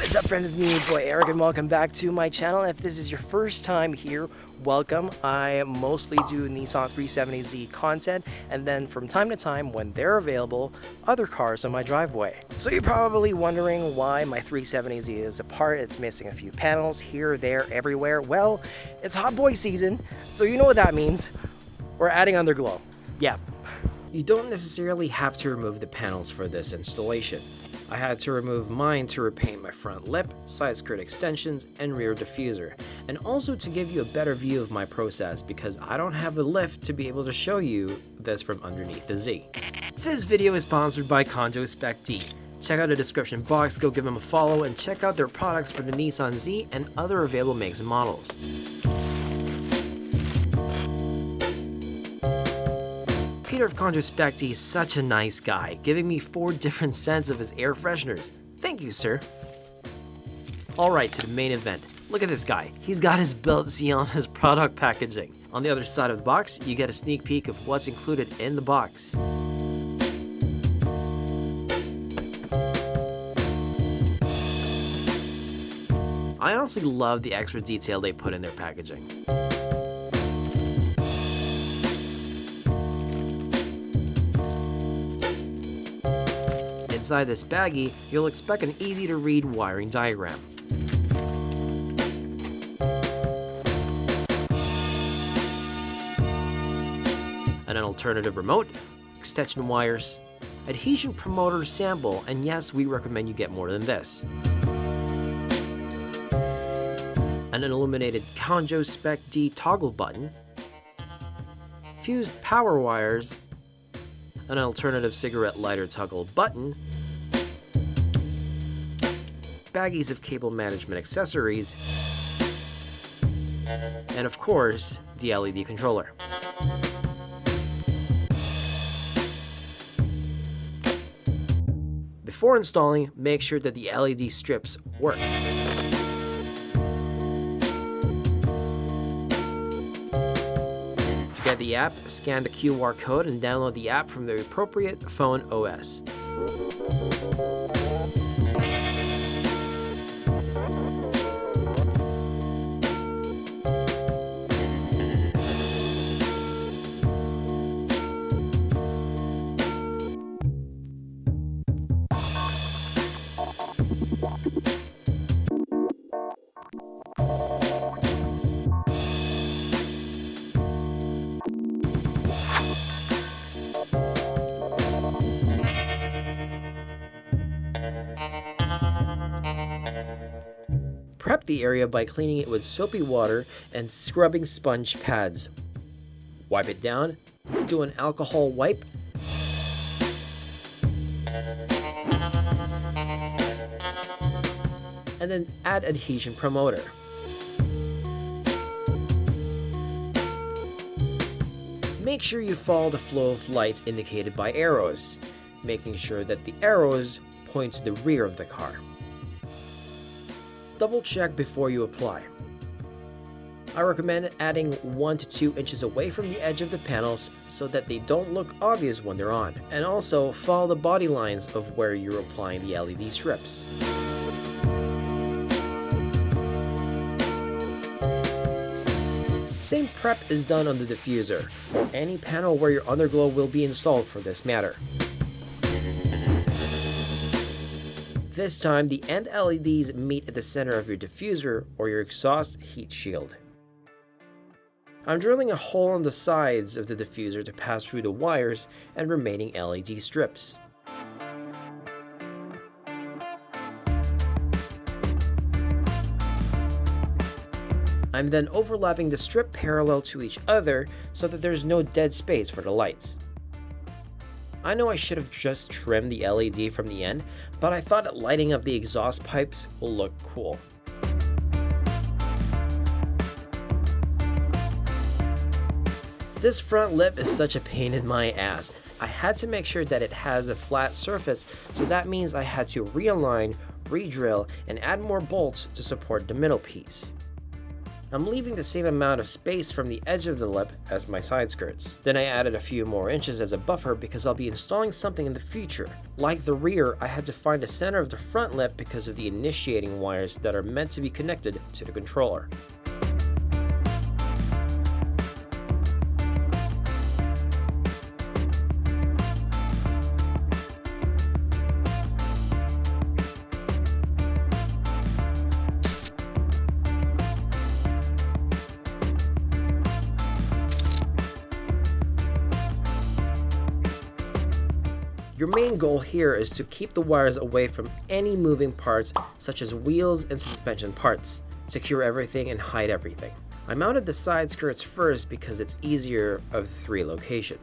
What is up, friends? It's me, boy Eric, and welcome back to my channel. If this is your first time here, welcome. I mostly do Nissan 370Z content, and then from time to time, when they're available, other cars on my driveway. So you're probably wondering why my 370Z is apart. It's missing a few panels here, there, everywhere. Well, it's HOTBOI season, so you know what that means. We're adding underglow. Yeah. You don't necessarily have to remove the panels for this installation. I had to remove mine to repaint my front lip, side skirt extensions, and rear diffuser, and also to give you a better view of my process because I don't have a lift to be able to show you this from underneath the Z. This video is sponsored by Kanjo Spec.D. Check out the description box, go give them a follow, and check out their products for the Nissan Z and other available makes and models. Peter of Kanjo Spec.D is such a nice guy, giving me 4 different scents of his air fresheners. Thank you, sir. Alright, to the main event. Look at this guy. He's got his belt see on his product packaging. On the other side of the box, you get a sneak peek of what's included in the box. I honestly love the extra detail they put in their packaging. Inside this baggie, you'll expect an easy-to-read wiring diagram. An alternative remote, extension wires, adhesion promoter sample, and yes, we recommend you get more than this. An illuminated Kanjo Spec.D toggle button, fused power wires, an alternative cigarette lighter toggle button, baggies of cable management accessories, and of course, the LED controller. Before installing, make sure that the LED strips work. To get the app, scan the QR code and download the app from the appropriate phone OS. Prep the area by cleaning it with soapy water and scrubbing sponge pads. Wipe it down, do an alcohol wipe, and then add adhesion promoter. Make sure you follow the flow of lights indicated by arrows, making sure that the arrows point to the rear of the car. Double check before you apply. I recommend adding 1 to 2 inches away from the edge of the panels so that they don't look obvious when they're on, and also follow the body lines of where you're applying the LED strips. Same prep is done on the diffuser, or any panel where your underglow will be installed for this matter. This time, the end LEDs meet at the center of your diffuser or your exhaust heat shield. I'm drilling a hole on the sides of the diffuser to pass through the wires and remaining LED strips. I'm then overlapping the strip parallel to each other so that there's no dead space for the lights. I know I should have just trimmed the LED from the end, but I thought that lighting up the exhaust pipes will look cool. This front lip is such a pain in my ass. I had to make sure that it has a flat surface, so that means I had to realign, re-drill, and add more bolts to support the middle piece. I'm leaving the same amount of space from the edge of the lip as my side skirts. Then I added a few more inches as a buffer because I'll be installing something in the future. Like the rear, I had to find the center of the front lip because of the initiating wires that are meant to be connected to the controller. Your main goal here is to keep the wires away from any moving parts such as wheels and suspension parts. Secure everything and hide everything. I mounted the side skirts first because it's easier of the 3 location.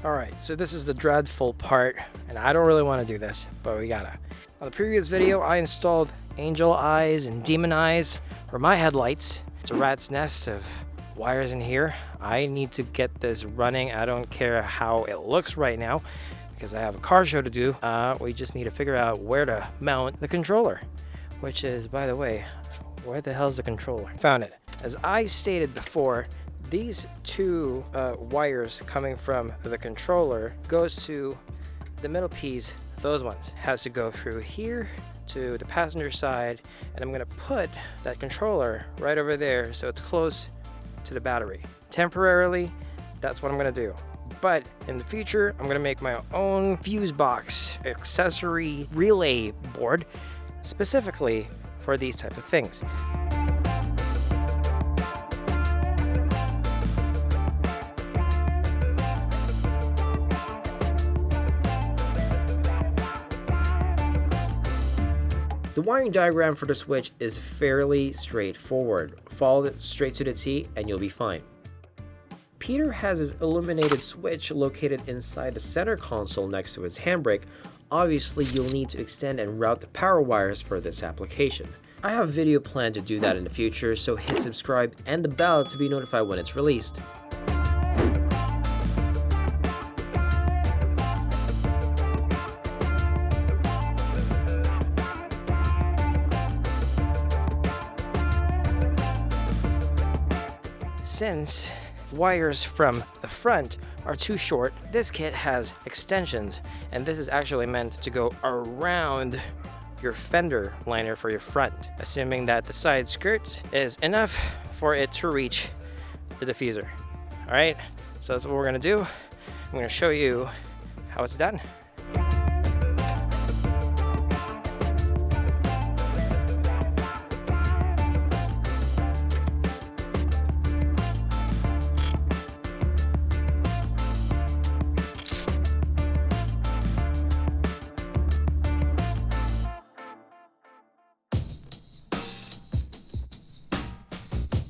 Alright, so this is the dreadful part, and I don't really want to do this, but we gotta. On the previous video, I installed angel eyes and demon eyes for my headlights. It's a rat's nest of wires in here. I need to get this running. I don't care how it looks right now, because I have a car show to do. We just need to figure out where to mount the controller, which is, by the way, where the hell's the controller? Found it. As I stated before, these 2 wires coming from the controller goes to the middle piece. Those ones has to go through here to the passenger side, and I'm gonna put that controller right over there so it's close to the battery. Temporarily, that's what I'm gonna do. But in the future, I'm gonna make my own fuse box accessory relay board specifically for these type of things. The wiring diagram for the switch is fairly straightforward. Follow it straight to the T and you'll be fine. Peter has his illuminated switch located inside the center console next to his handbrake. Obviously, you'll need to extend and route the power wires for this application. I have a video planned to do that in the future, so hit subscribe and the bell to be notified when it's released. Since wires from the front are too short, this kit has extensions, and this is actually meant to go around your fender liner for your front, assuming that the side skirt is enough for it to reach the diffuser. All right, so that's what we're gonna do. I'm gonna show you how it's done.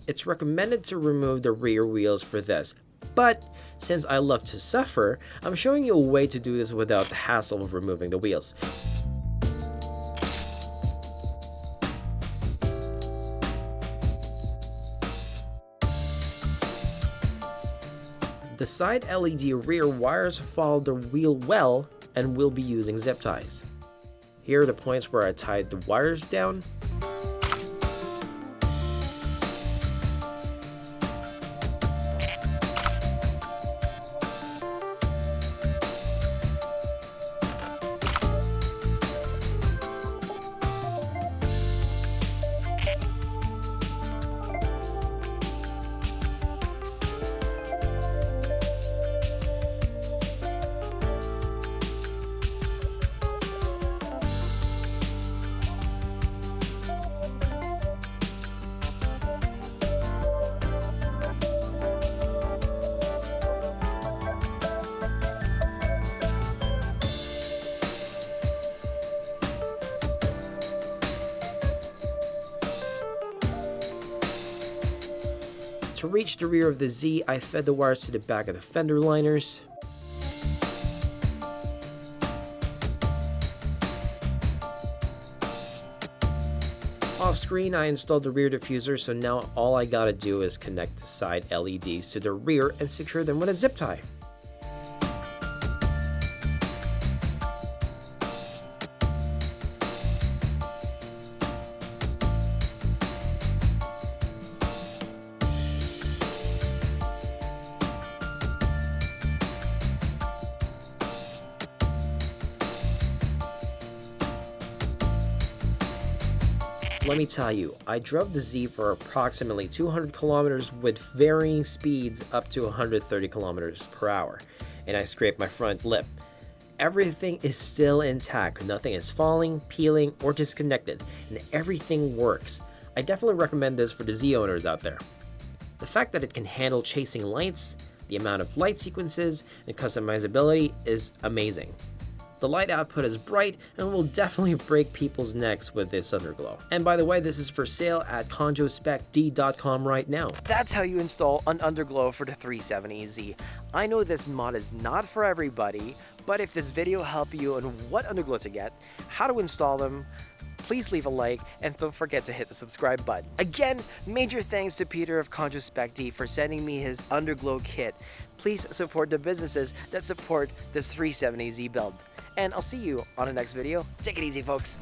It's recommended to remove the rear wheels for this, but since I love to suffer, I'm showing you a way to do this without the hassle of removing the wheels. The side LED rear wires follow the wheel well and will be using zip ties. Here are the points where I tied the wires down. To reach the rear of the Z, I fed the wires to the back of the fender liners. Off screen, I installed the rear diffuser, so now all I gotta do is connect the side LEDs to the rear and secure them with a zip tie. Let me tell you, I drove the Z for approximately 200 kilometers with varying speeds up to 130 kilometers per hour, and I scraped my front lip. Everything is still intact, nothing is falling, peeling, or disconnected, and everything works. I definitely recommend this for the Z owners out there. The fact that it can handle chasing lights, the amount of light sequences, and customizability is amazing. The light output is bright and will definitely break people's necks with this underglow. And by the way, this is for sale at kanjospec.d.com right now. That's how you install an underglow for the 370Z. I know this mod is not for everybody, but if this video helped you on what underglow to get, how to install them, please leave a like and don't forget to hit the subscribe button. Again, major thanks to Peter of Kanjo Spec.D for sending me his underglow kit. Please support the businesses that support this 370Z build. And I'll see you on the next video. Take it easy, folks.